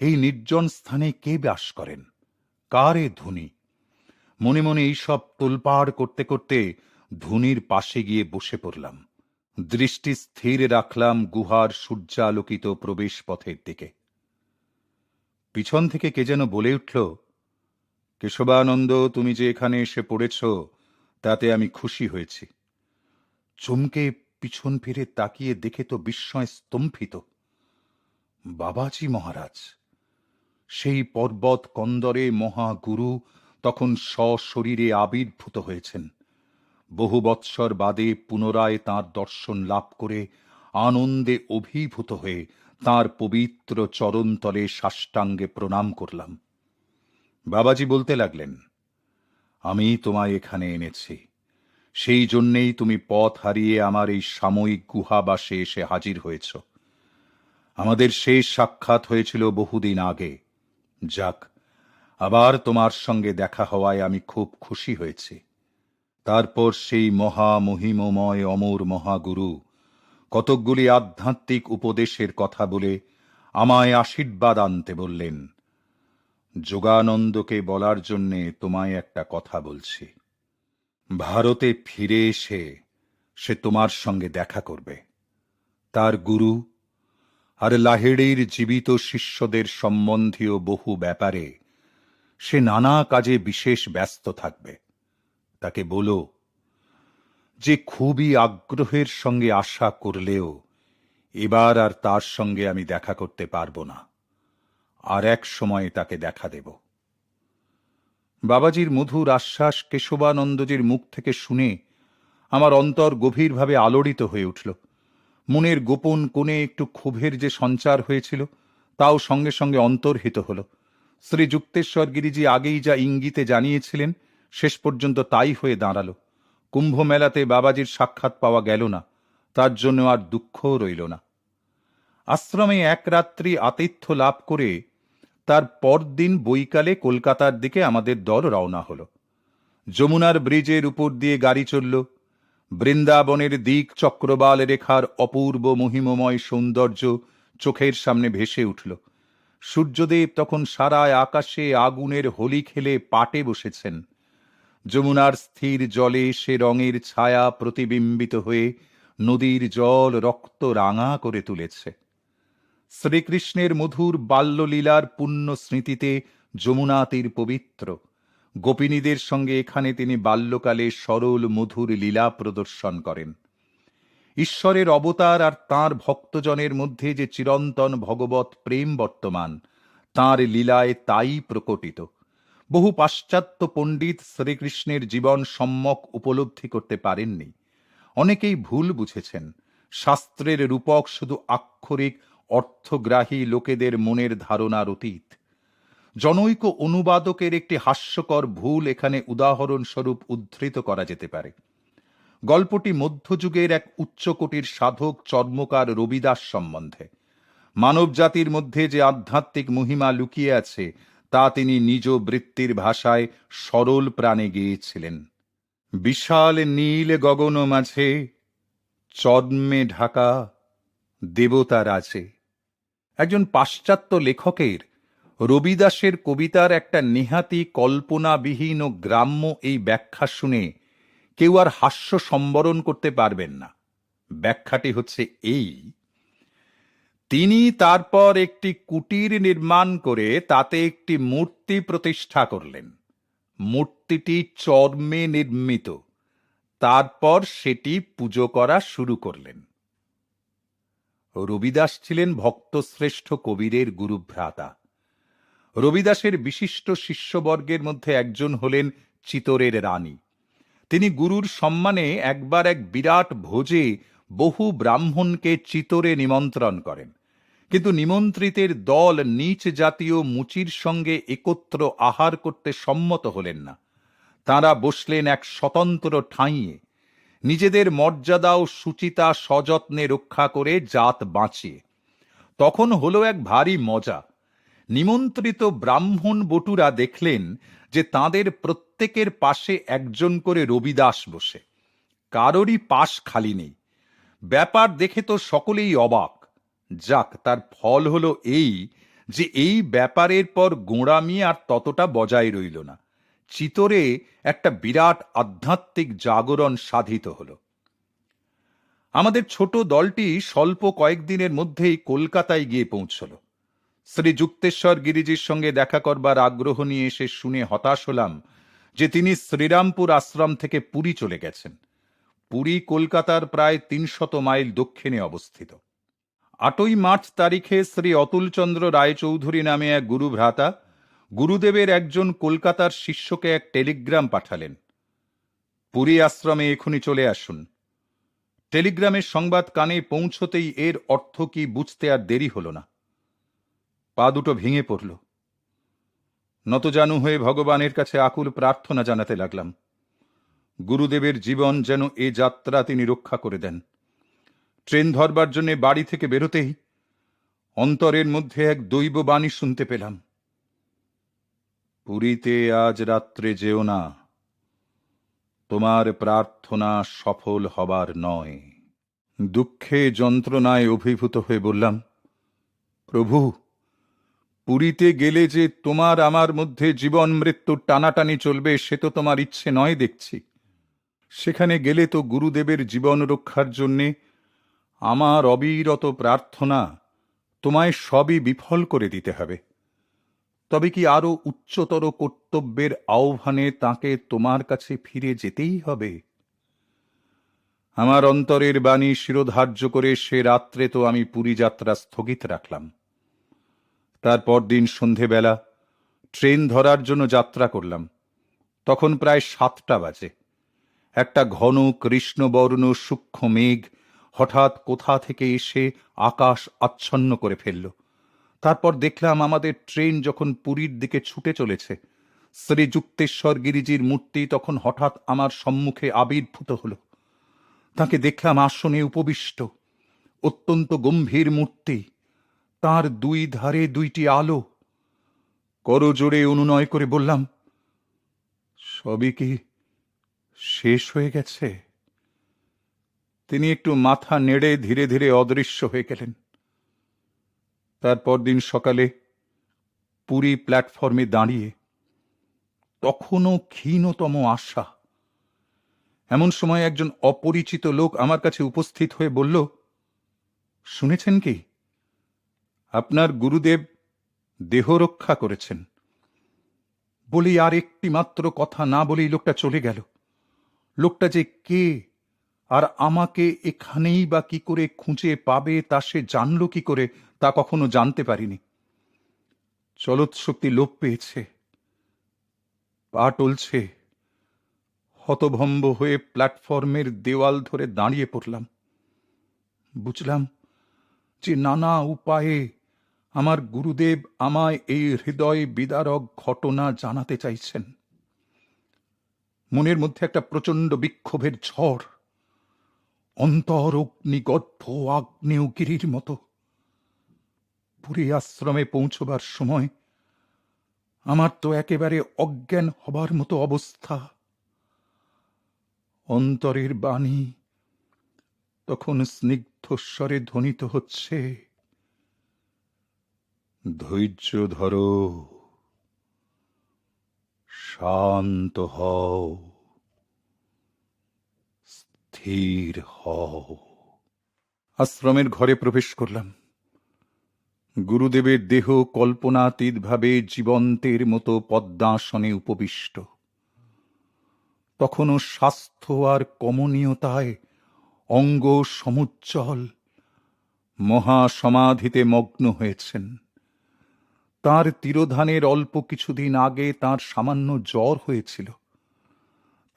এই নির্জন স্থানে কে বাস করেন? কার এ ধুনি? মনে মনে এইসব তোলপাড় করতে করতে ধুনির পাশে গিয়ে বসে পড়লাম। দৃষ্টি স্থির রাখলাম গুহার সূর্যালোকিত প্রবেশ পথের দিকে। পিছন থেকে কে যেন বলে উঠল, কেশবানন্দ, তুমি যে এখানে এসে পড়েছ তাতে আমি খুশি হয়েছি। চমকে পিছন ফিরে তাকিয়ে দেখে তো বিস্ময় স্তম্ভিত। বাবাজি মহারাজ, সেই পর্বত কন্দরে মহাগুরু তখন সশরীরে আবির্ভূত হয়েছেন। বহু বৎসর বাদে পুনরায় তাঁর দর্শন লাভ করে আনন্দে অভিভূত হয়ে তাঁর পবিত্র চরণতলে সাষ্টাঙ্গে প্রণাম করলাম। বাবাজি বলতে লাগলেন, আমি তোমায় এখানে এনেছি, সেই জন্যেই তুমি পথ হারিয়ে আমার এই সাময়িক গুহাবাসে এসে হাজির হয়েছ। আমাদের শেষ সাক্ষাৎ হয়েছিল বহুদিন আগে। যাক, আবার তোমার সঙ্গে দেখা হওয়ায় আমি খুব খুশি হয়েছি। তারপর সেই মহামহিমময় অমর মহাগুরু কতকগুলি আধ্যাত্মিক উপদেশের কথা বলে আমায় আশীর্বাদ আনতে বললেন। যোগানন্দকে বলার জন্যে তোমায় একটা কথা বলছি। ভারতে ফিরে এসে সে তোমার সঙ্গে দেখা করবে। তার গুরু আর লাহিড়ির জীবিত শিষ্যদের সম্বন্ধীয় বহু ব্যাপারে সে নানা কাজে বিশেষ ব্যস্ত থাকবে। তাকে বলো যে খুবই আগ্রহের সঙ্গে আশা করলেও এবার আর তার সঙ্গে আমি দেখা করতে পারব না, আর এক সময় তাকে দেখা দেব। বাবাজির মধুর আশ্বাস কেশবানন্দজির মুখ থেকে শুনে আমার অন্তর গভীরভাবে আলোড়িত হয়ে উঠল। মনের গোপন কোণে একটু ক্ষোভের যে সঞ্চার হয়েছিল তাও সঙ্গে সঙ্গে অন্তর্হিত হল। শ্রী যুক্তেশ্বর গিরিজি আগেই যা ইঙ্গিতে জানিয়েছিলেন শেষ পর্যন্ত তাই হয়ে দাঁড়াল। কুম্ভ মেলাতে বাবাজির সাক্ষাৎ পাওয়া গেল না, তার জন্য আর দুঃখও রইল না। আশ্রমে এক রাত্রি আতিথ্য লাভ করে তার পরদিন বৈকালে কলকাতার দিকে আমাদের দল রওনা হল। যমুনার ব্রিজের উপর দিয়ে গাড়ি চলল। বৃন্দাবনের দিক চক্রবাল রেখার অপূর্ব মহিমময় সৌন্দর্য চোখের সামনে ভেসে উঠল। সূর্যদেব তখন সারায় আকাশে আগুনের হোলি খেলে পাটে বসেছেন। যমুনার স্থির জলে সে রঙের ছায়া প্রতিবিম্বিত হয়ে নদীর জল রক্ত রাঙা করে তুলেছে। শ্রীকৃষ্ণের মধুর বাল্যলীলার পুণ্য স্মৃতিতে যমুনা তীর পবিত্র। গোপিনীদের সঙ্গে এখানে তিনি বাল্যকালে সরল মধুর লীলা প্রদর্শন করেন। ঈশ্বরের অবতার আর তাঁর ভক্তজনের মধ্যে যে চিরন্তন ভগবৎ প্রেম বর্তমান, তাঁর লীলায় তাই প্রকটিত। বহু পাশ্চাত্য পণ্ডিত শ্রীকৃষ্ণের জীবন সম্যক উপলব্ধি করতে পারেননি। অনেকেই ভুল বুঝেছেন। শাস্ত্রের রূপক শুধু আক্ষরিক অর্থগ্রাহী লোকেদের মনের ধারণার অতীত। জনৈক অনুবাদকের একটি হাস্যকর ভুল এখানে উদাহরণস্বরূপ উদ্ধৃত করা যেতে পারে। গল্পটি মধ্যযুগের এক উচ্চকোটির সাধক চর্মকার রবিদাস সম্বন্ধে। মানব জাতির মধ্যে যে আধ্যাত্মিক মহিমা লুকিয়ে আছে তা তিনি নিজ বৃত্তির ভাষায় সরল প্রাণে গেয়েছিলেন। বিশাল নীল গগন মাঝে চর্মে ঢাকা দেবতার আছে। একজন পাশ্চাত্য লেখকের রবিদাসের কবিতার একটা নেহাতি কল্পনাবিহীন ও গ্রাম্য এই ব্যাখ্যা শুনে কেউ আর হাস্য সম্বরণ করতে পারবেন না। ব্যাখ্যাটি হচ্ছে এই: তিনি তারপর একটি কুটির নির্মাণ করে তাতে একটি মূর্তি প্রতিষ্ঠা করলেন। মূর্তিটি চর্মে নির্মিত। তারপর সেটি পুজো করা শুরু করলেন। রবিদাস ছিলেন ভক্তশ্রেষ্ঠ কবিরের গুরুভ্রাতা। রবিদাসের বিশিষ্ট শিষ্যবর্গের মধ্যে একজন হলেন চিতোরের রানী। তিনি গুরুর সম্মানে একবার এক বিরাট ভোজে বহু ব্রাহ্মণকে চিতোরে নিমন্ত্রণ করেন, কিন্তু নিমন্ত্রিতের দল নীচ জাতীয় মুচির সঙ্গে একত্র আহার করতে সম্মত হলেন না। তাঁরা বসলেন এক স্বতন্ত্র ঠাঁইয়ে, নিজেদের মর্যাদা ও সুচিতা সযত্নে রক্ষা করে জাত বাঁচিয়ে। তখন হলো এক ভারী মজা। নিমন্ত্রিত ব্রাহ্মণ বটুরা দেখলেন যে তাঁদের প্রত্যেকের পাশে একজন করে রবিদাস বসে, কারোরই পাশ খালি নেই। ব্যাপার দেখে তো সকলেই অবাক। যাক, তার ফল হলো এই যে এই ব্যাপারের পর গোঁড়ামি আর ততটা বজায় রইল না। চিতোরে একটা বিরাট আধ্যাত্মিক জাগরণ সাধিত হল। আমাদের ছোট দলটি স্বল্প কয়েকদিনের মধ্যেই কলকাতায় গিয়ে পৌঁছল। শ্রী যুক্তেশ্বর গিরিজির সঙ্গে দেখা করবার আগ্রহ নিয়ে এসে শুনে হতাশ হলাম যে তিনি শ্রীরামপুর আশ্রম থেকে পুরী চলে গেছেন। পুরী কলকাতার প্রায় ৩০০ মাইল দক্ষিণে অবস্থিত। ৮ই মার্চ তারিখে শ্রী অতুলচন্দ্র রায়চৌধুরী নামে এক গুরুভ্রাতা গুরুদেবের একজন কলকাতার শিষ্যকে এক টেলিগ্রাম পাঠালেন, পুরী আশ্রমে এখনই চলে আসুন। টেলিগ্রামের সংবাদ কানে পৌঁছতেই এর অর্থ কি বুঝতে আর দেরি হল না। পা দুটো ভেঙে পড়ল। নতজানু হয়ে ভগবানের কাছে আকুল প্রার্থনা জানাতে লাগলাম। গুরুদেবের জীবন যেন এ যাত্রা তিনি রক্ষা করে দেন। ট্রেন ধরবার জন্য বাড়ি থেকে বেরোতেই অন্তরের মধ্যে এক দৈব বাণী শুনতে পেলাম, পুরীতে আজ রাত্রে যেও না, তোমার প্রার্থনা সফল হবার নয়। দুঃখে যন্ত্রণায় অভিভূত হয়ে বললাম, প্রভু, পুরীতে গেলে যে তোমার আমার মধ্যে জীবন মৃত্যুর টানাটানি চলবে সে তো তোমার ইচ্ছে নয় দেখছি। সেখানে গেলে তো গুরুদেবের জীবন রক্ষার জন্যে আমার অবিরত প্রার্থনা তোমায় সবই বিফল করে দিতে হবে। তবে কি আরো উচ্চতর কর্তব্যের আহ্বানে তাকে তোমার কাছে ফিরে যেতেই হবে? আমার অন্তরের বাণী শিরোধার্য করে সে রাত্রে তো আমি পুরী যাত্রা স্থগিত রাখলাম। তারপর দিন সন্ধেবেলা ট্রেন ধরার জন্য যাত্রা করলাম। তখন প্রায় 7টা বাজে। একটা ঘন কৃষ্ণবর্ণ সূক্ষ্ম মেঘ হঠাৎ কোথা থেকে এসে আকাশ আচ্ছন্ন করে ফেলল। তারপর দেখলাম আমাদের ট্রেন যখন পুরীর দিকে ছুটে চলেছে, শ্রীযুক্তেশ্বর গিরিজির মূর্তি তখন হঠাৎ আমার সম্মুখে আবির্ভূত হল। তাকে দেখলাম আসনে উপবিষ্ট, অত্যন্ত গম্ভীর মূর্তি, তার 2 ধারে 2টি আলো। করজোড়ে অনুনয় করে বললাম, সবই কি শেষ হয়ে গেছে? তিনি একটু মাথা নেড়ে ধীরে ধীরে অদৃশ্য হয়ে গেলেন। তারপর দিন সকালে পুরী প্ল্যাটফর্মে দাঁড়িয়ে তখনও ক্ষীণতম আশা। এমন সময় একজন অপরিচিত লোক আমার কাছে উপস্থিত হয়ে বলল, শুনেছেন কি, আপনার গুরুদেব দেহ রক্ষা করেছেন। বলি আর একটি মাত্র কথা না বলেই লোকটা চলে গেল। লোকটা যে কে আর আমাকে এখানেই বা কি করে খুঁজে পাবে তা সে জানল কি করে, তা কখনো জানতে পারিনি। চলৎশক্তি লোপ পেয়েছে, পা টলছে। হতভম্ব হয়ে প্ল্যাটফর্মের দেওয়াল ধরে দাঁড়িয়ে পড়লাম। বুঝলাম যে নানা উপায়ে আমার গুরুদেব আমায় এই হৃদয় বিদারক ঘটনা জানাতে চাইছেন। মনের মধ্যে একটা প্রচণ্ড বিক্ষোভের ঝড়, অন্তর অগ্নিগর্ভ আগ্নেয়গিরির মতো। পুরী আশ্রমে পৌঁছবার সময় আমার তো একেবারে অজ্ঞান হবার মতো অবস্থা। অন্তরের বাণী তখন স্নিগ্ধ স্বরে ধ্বনিত হচ্ছে, ধৈর্য ধরো, শান্ত হও, স্থির হও। আশ্রমের ঘরে প্রবেশ করলাম। গুরুদেবের দেহ কল্পনাতীতভাবে জীবন্তের মতো পদ্মাসনে উপবিষ্ট। তখনও স্বাস্থ্য আর কমনীয়তায় অঙ্গ সমুজ্জ্বল, মহাসমাধিতে মগ্ন হয়েছেন। তার তিরোধানের অল্প কিছুদিন আগে তার সামান্য জ্বর হয়েছিল।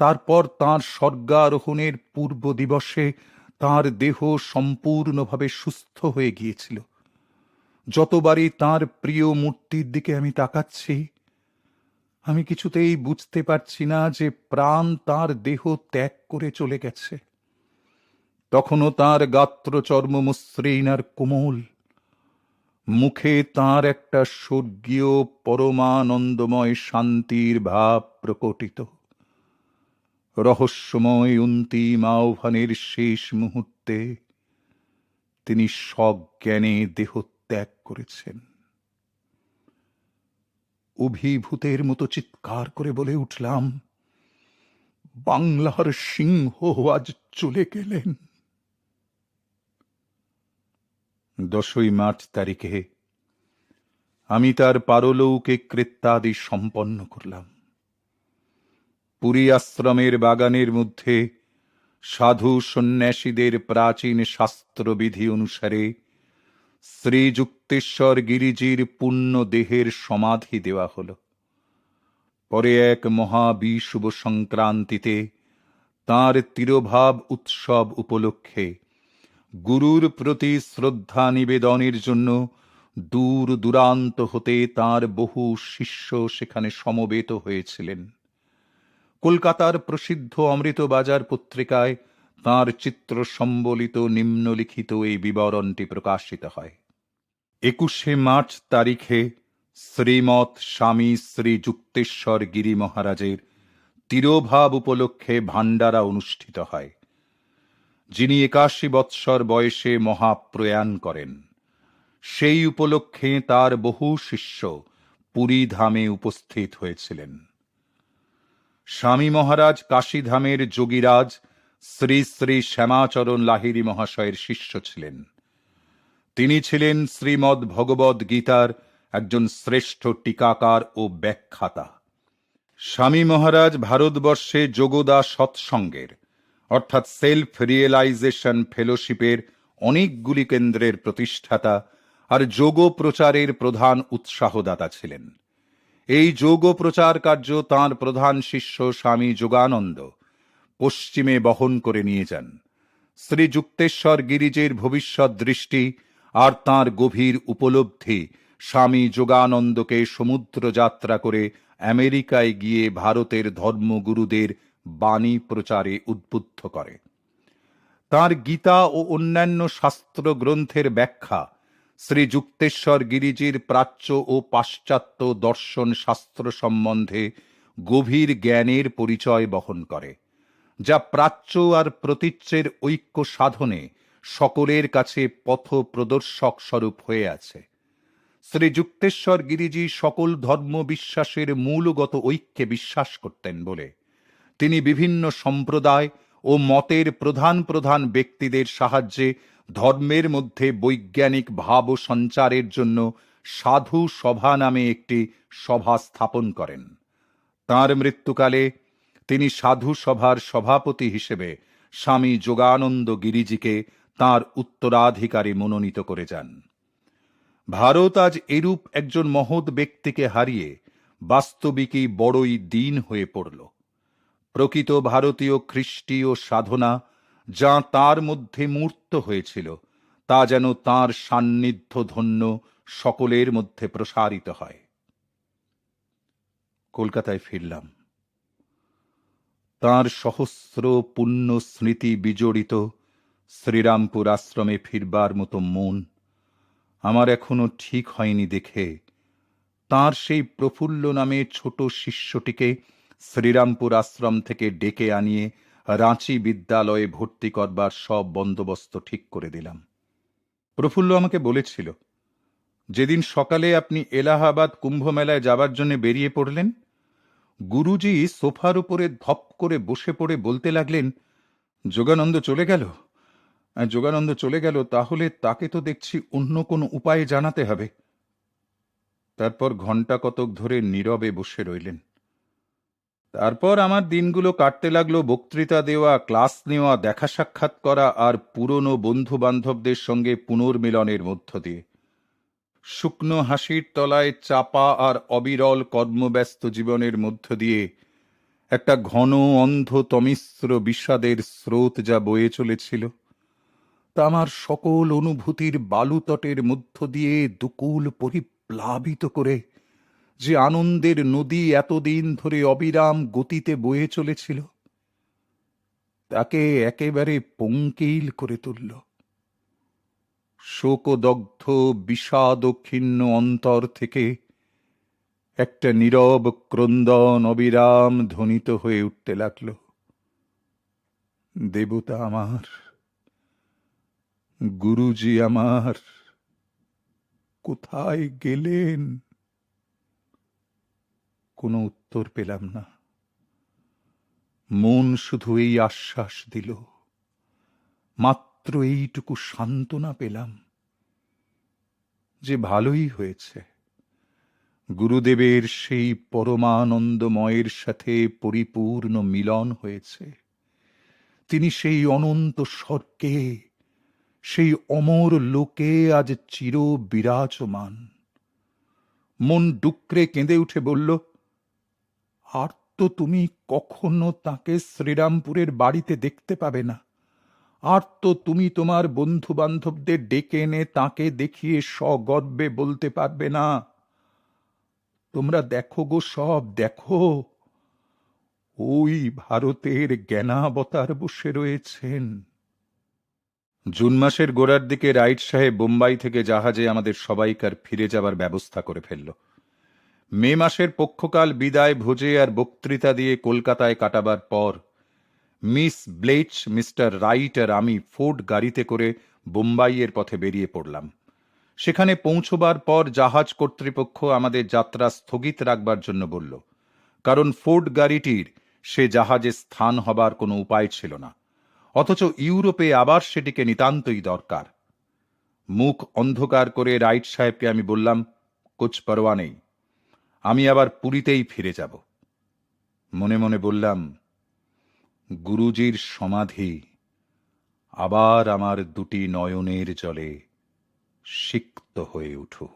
তারপর তার স্বর্গারোহণের পূর্ব দিবসে তার দেহ সম্পূর্ণভাবে সুস্থ হয়ে গিয়েছিল। যতবারই তার প্রিয় মূর্তির দিকে আমি তাকাচ্ছি, আমি কিছুতেই বুঝতে পারছি না যে প্রাণ তার দেহ ত্যাগ করে চলে গেছে। তখনও তার গাত্রচর্ম মসৃণ আর কোমল, মুখে তার একটা স্বর্গীয় পরমানন্দময় শান্তির ভাব প্রকটিত। রহস্যময় অন্তিম আহ্বানের শেষ মুহূর্তে তিনি সজ্ঞানে দেহ ত্যাগ করেছেন। অভিভূতের মতো চিৎকার করে বলে উঠলাম, বাংলার সিংহ আজ চলে গেলেন। 10ই মার্চ তারিখে আমি তার পারলৌকিক কৃত্যাদি সম্পন্ন করলাম। পুরী আশ্রমের বাগানের মধ্যে সাধু সন্ন্যাসীদের প্রাচীন শাস্ত্রবিধি অনুসারে শ্রীযুক্তেশ্বর গিরিজির পুণ্য দেহের সমাধি দেওয়া হল। পরে এক মহাবিশুভ সংক্রান্তিতে তাঁর তিরোভাব উৎসব উপলক্ষে গুরুর প্রতি শ্রদ্ধা নিবেদনের জন্য দূর দূরান্ত হতে তাঁর বহু শিষ্য সেখানে সমবেত হয়েছিলেন। কলকাতার প্রসিদ্ধ অমৃতবাজার পত্রিকায় তাঁর চিত্র সম্বলিত নিম্নলিখিত এই বিবরণটি প্রকাশিত হয়। 21শে মার্চ তারিখে শ্রীমৎ স্বামী শ্রীযুক্তেশ্বর গিরি মহারাজের তিরোভাব উপলক্ষে ভাণ্ডারা অনুষ্ঠিত হয়। যিনি 81 বৎসর বয়সে মহাপ্রয়াণ করেন, সেই উপলক্ষে তার বহু শিষ্য পুরী ধামে উপস্থিত হয়েছিলেন। স্বামী মহারাজ কাশীধামের যোগীরাজ শ্রী শ্রী শ্যামাচরণ লাহিড়ী মহাশয়ের শিষ্য ছিলেন। তিনি ছিলেন শ্রীমদ্ ভগবদ্ গীতার একজন শ্রেষ্ঠ টিকাকার ও ব্যাখ্যাতা। স্বামী মহারাজ ভারতবর্ষে যোগদা সৎসঙ্গের অর্থাৎ সেলফ রিয়েলাইজেশন ফেলোশিপের অনেকগুলি কেন্দ্রের প্রতিষ্ঠাতা আর যোগ প্রচারের প্রধান উৎসাহদাতা ছিলেন। এই যোগ প্রচার কার্য তাঁর প্রধান শিষ্য স্বামী যোগানন্দ পশ্চিমে বহন করে নিয়ে যান। শ্রী যুক্তেশ্বর গিরিজের ভবিষ্যৎ দৃষ্টি আর তাঁর গভীর উপলব্ধি স্বামী যোগানন্দকে সমুদ্র যাত্রা করে আমেরিকায় গিয়ে ভারতের ধর্মগুরুদের বাণী প্রচারে উদ্বুদ্ধ করে। তাঁর গীতা ও অন্যান্য শাস্ত্র গ্রন্থের ব্যাখ্যা শ্রী যুক্তেশ্বর গিরিজির প্রাচ্য ও পাশ্চাত্য দর্শন শাস্ত্র সম্বন্ধে গভীর জ্ঞানের পরিচয় বহন করে, যা প্রাচ্য আর প্রতীচ্যের ঐক্য সাধনে সকলের কাছে পথ প্রদর্শক স্বরূপ হয়ে আছে। শ্রী যুক্তেশ্বর গিরিজি সকল ধর্ম বিশ্বাসের মূলগত ঐক্যে বিশ্বাস করতেন বলে তিনি বিভিন্ন সম্প্রদায় ও মতের প্রধান প্রধান ব্যক্তিদের সাহায্যে ধর্মের মধ্যে বৈজ্ঞানিক ভাব সঞ্চারের জন্য সাধু সভা নামে একটি সভা স্থাপন করেন। তাঁর মৃত্যুকালে তিনি সাধু সভার সভাপতি হিসেবে স্বামী যোগানন্দ গিরিজিকে তাঁর উত্তরাধিকারী মনোনীত করে যান। ভারত আজ এরূপ একজন মহৎ ব্যক্তিকে হারিয়ে বাস্তবিকই বড়ই দীন হয়ে পড়ল। প্রকৃত ভারতীয় খ্রিস্টীয় সাধনা যা তার মধ্যে মূর্ত হয়েছিল, তা যেন তাঁর সান্নিধ্য ধন্য সকলের মধ্যে প্রসারিত হয়। কলকাতায় ফিরলাম। তাঁর সহস্র পুণ্য স্মৃতি বিজড়িত শ্রীরামপুর আশ্রমে ফিরবার মতো মন আমার এখনো ঠিক হয়নি দেখে তাঁর সেই প্রফুল্ল নামে ছোট শিষ্যটিকে শ্রীরামপুর আশ্রম থেকে ডেকে আনিয়ে রাঁচি বিদ্যালয়ে ভর্তি করবার সব বন্দোবস্ত ঠিক করে দিলাম। প্রফুল্ল আমাকে বলেছিল, যেদিন সকালে আপনি এলাহাবাদ কুম্ভ মেলায় যাবার জন্য বেরিয়ে পড়লেন, গুরুজি সোফার উপরে ধপ করে বসে পড়ে বলতে লাগলেন, যোগানন্দ চলে গেল, যোগানন্দ চলে গেল, তাহলে তাকে তো দেখছি অন্য কোনো উপায়ে জানাতে হবে। তারপর ঘণ্টা কতক ধরে নীরবে বসে রইলেন। তারপর আমার দিনগুলো কাটতে লাগলো বক্তৃতা দেওয়া, ক্লাস নেওয়া, দেখা সাক্ষাৎ করা আর পুরনো বন্ধু বান্ধবদের সঙ্গে পুনর্মিলনের মধ্য দিয়ে। শুকনো হাসির তলায় চাপা আর অবিরল কর্মব্যস্ত জীবনের মধ্য দিয়ে একটা ঘন অন্ধ তমিস্র বিষাদের স্রোত যা বয়ে চলেছিল, তা আমার সকল অনুভূতির বালুতটের মধ্য দিয়ে দুকুল পরিপ্লাবিত করে যে আনন্দের নদী এতদিন ধরে অবিরাম গতিতে বয়ে চলেছিল, তাকে একেবারে পঙ্কিল করে তুলল। শোকদগ্ধ বিষাদক্ষিণ্ণ অন্তর থেকে একটা নীরব ক্রন্দন অবিরাম ধ্বনিত হয়ে উঠতে লাগল। দেবতা আমার, গুরুজি আমার, কোথায় গেলেন? কোনো উত্তর পেলাম না। মন শুধু এই আশ্বাস দিল, মাত্র এইটুকু সান্ত্বনা পেলাম যে ভালোই হয়েছে, গুরুদেবের সেই পরমানন্দময়ের সাথে পরিপূর্ণ মিলন হয়েছে। তিনি সেই অনন্ত স্বর্গে, সেই অমর লোকে আজ চির বিরাজমান। মন ডুকরে কেঁদে উঠে বলল, আর তো তুমি কখনো তাকে শ্রীরামপুরের বাড়িতে দেখতে পাবে না, আর তো তুমি তোমার বন্ধু বান্ধবদের ডেকে এনে তাকে দেখিয়ে সগর্বে বলতে পারবে না, তোমরা দেখো গো, সব দেখো, ওই ভারতের জ্ঞানাবতার বসে রয়েছেন। জুন মাসের গোড়ার দিকে রাইট সাহেব বোম্বাই থেকে জাহাজে আমাদের সবাইকার ফিরে যাবার ব্যবস্থা করে ফেলল। মে মাসের পক্ষকাল বিদায় ভোজে আর বক্তৃতা দিয়ে কলকাতায় কাটাবার পর মিস ব্লেচ, মিস্টার রাইট আর আমি ফোর্ড গাড়িতে করে বোম্বাইয়ের পথে বেরিয়ে পড়লাম। সেখানে পৌঁছবার পর জাহাজ কর্তৃপক্ষ আমাদের যাত্রা স্থগিত রাখবার জন্য বলল, কারণ ফোর্ড গাড়িটির সে জাহাজে স্থান হবার কোনো উপায় ছিল না। অথচ ইউরোপে আবার সেটিকে নিতান্তই দরকার। মুখ অন্ধকার করে রাইট সাহেবকে আমি বললাম, কুছ পরোয়া নেই, আমি আবার পুরীতেই ফিরে যাব। মনে মনে বললাম, গুরুজির সমাধি আবার আমার দুটি নয়নের জলে সিক্ত হয়ে উঠুক।